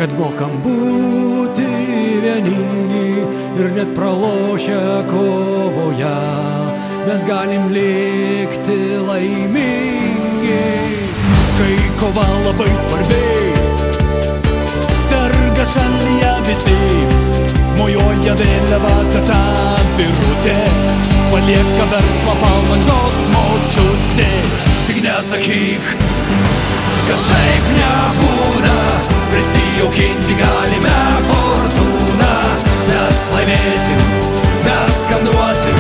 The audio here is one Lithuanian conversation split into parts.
kad mokam būti vieningi ir net pralošę kovoje mes galim likti laimingi. Kai kova labai svarbi, serga šalyje visi, mojuoja vėliava teta Birutė, palieka verslą Palangos močiutė. Tik nesakyk, kad taip nebūna, prisijaukinti galime fortūną. Mes laimėsim, mes skanduosim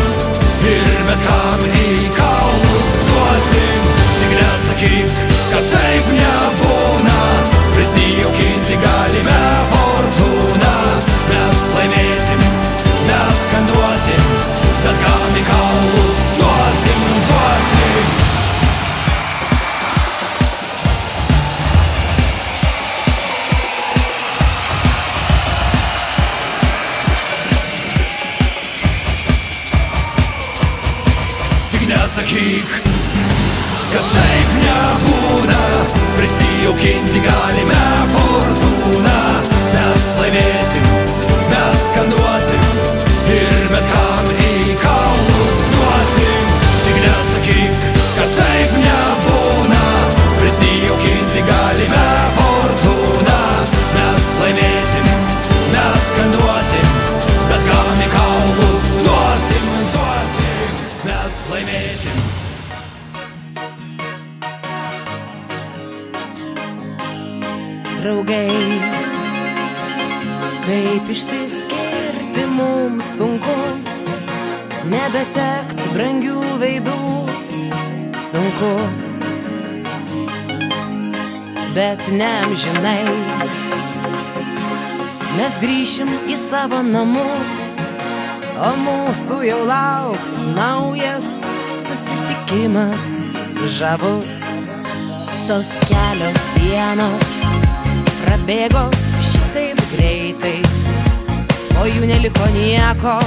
ir bet kam į kaulus duosim. Tik nesakyk, kad taip nebūna, prisijaukinti galime fortūną. Mes laimėsim, mes skanduosim, bet kam į kaulus duosim, duosim. Nesakyk, kad taip nebūna, prisijaukinti galime fortūną. Mes laimėsim, mes skanduosim ir bet kam į kaulus duosim. Tik nesakyk, kad taip nebūna, prisijaukinti galime fortūną. Mes laimėsim, mes skanduosim, bet kam į kaulus duosim, duosim. Mes laimėsim. Draugai, kaip išsiskirti mums sunku, nebetekt brangių veidų sunku, bet neamžinai mes grįšim į savo namus, o mūsų jau lauks naujas susitikimas žavus. Tos kelios dienos prabėgo šitaip greitai, o jų neliko nieko,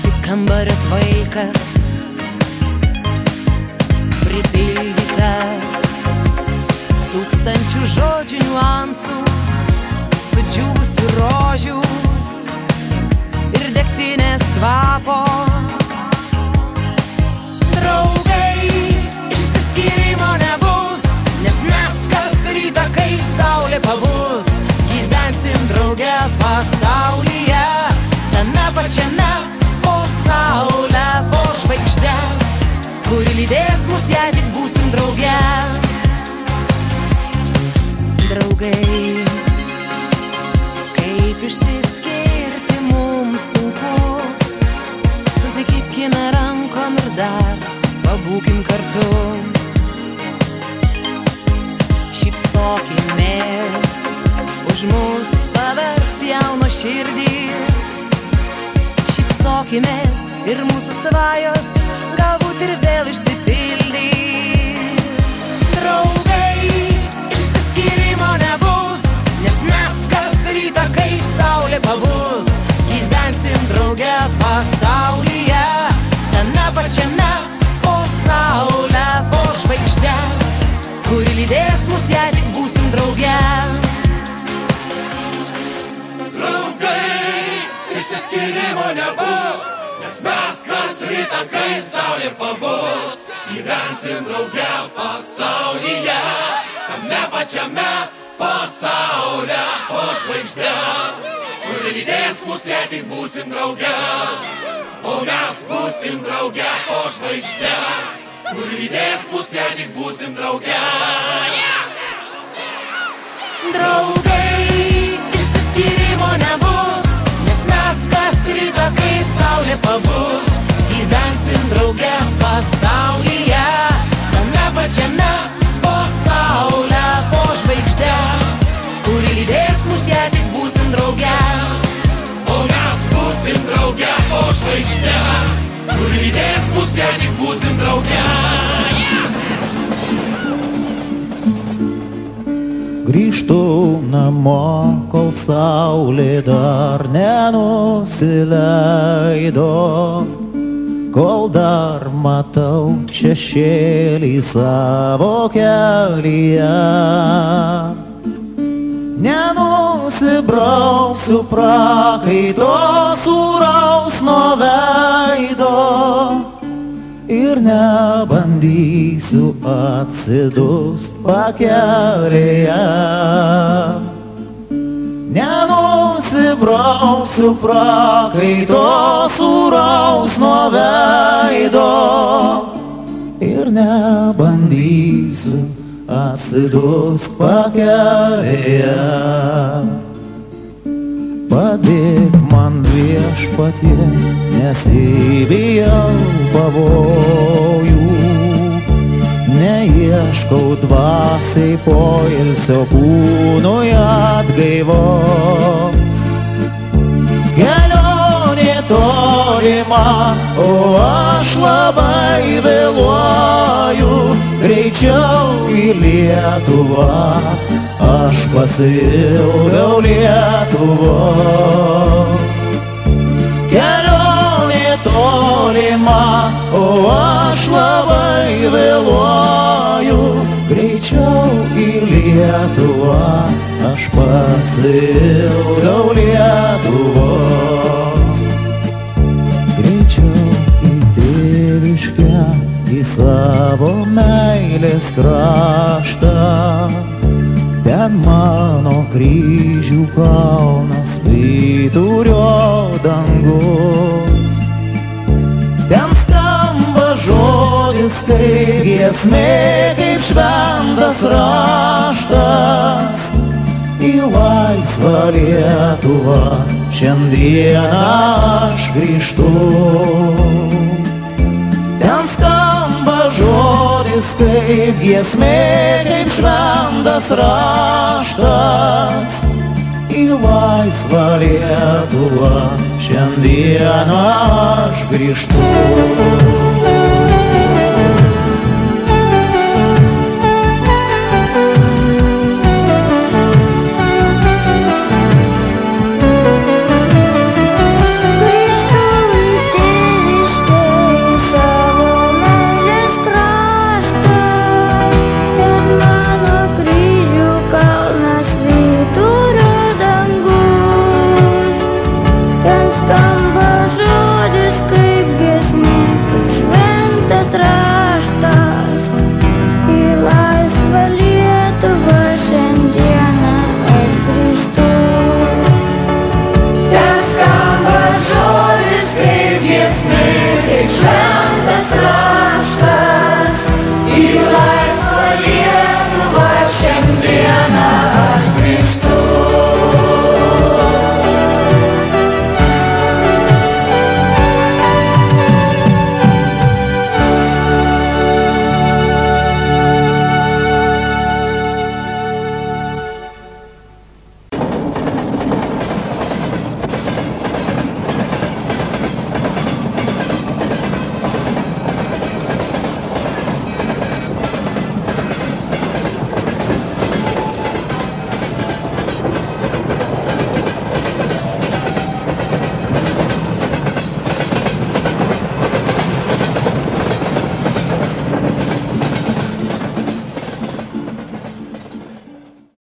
tik kambario tvaikas pripildytas tūkstančių žodžių niuansų, sudžiūvusių rožių ir degtinės kvapo. Draugai, išsiskyrimo nebus, nes mes kas rytą, kai saulė pabus, gyvensim drauge pasaulyje, tame pačiame po saulę, po žvaigždę, kuri lydės mus, jei tik būsim drauge. Draugai, kaip išsiskirti mums sunku, susikibkime rankom ir dar pabūkim kartu. Šypsokimės, už mus paverks jauno širdys. Šypsokimės ir mūsų svajos galbūt ir vėl išsipildys. Draugai, išsiskyrimo nebus, nes mes kas rytą, kai saulė pabus, gyvensim drauge pasaulyje, tame pačiame po saulę, po žvaigždę, kuri lydės mus, jei tik būsim drauge. Draugai, išsiskyrimo nebus, nes mes kas rytą, kai saulė pabus, gyvensim drauge pasaulyje, tame pačiame po saulę, po žvaigždę, kuri lydės mus, jei tik būsim drauge. O mes būsim drauge po žvaigždę, kuri lydės mus, jei tik būsim drauge. Draugai, išsiskyrimo nebus, nes mes kas rytą, kai saulė pabus, gyvensim drauge pasaulyje, tame pačiame po saulę, po žvaigždę, kuri lydės mus, jei tik būsim drauge. O mes būsim drauge po žvaigždę, kuri lydės mus, jei tik būsim drauge. Grįžtu namo, kol saulė dar nenusileido, kol dar matau šešėlį savo kelyje. Nenusibrauksiu prakaito sūraus nuo veido ir nebandysiu atsidust pakelėje. Nenusibrauksiu prakaito sūraus nuo veido ir nebandysiu atsidust pakelėje. Padėk man viešpatie, nes įbijau pavojų. Neieškau dvasiai poilsio kūnui atgaivos. Kelionė tolima, o aš labai vėluoju. Greičiau į Lietuvą, aš pasiilgau Lietuvos. Kelionė tolima, o aš labai vėluoju. Greičiau į Lietuvą, aš pasiilgau Lietuvos. Greičiau į tėviškę, į savo meilės kraštą. Ten mano kryžių kalnas, Vyturio dangus. Ten skamba žodis kaip giesmė, kaip šventas raštas. Į laisvą Lietuvą šiandieną aš grįžtu. Ten skamba žodis kaip giesmė, kaip šventas raštas. Į laisvą Lietuvą šiandieną aš grįžtu. Šventas raštas.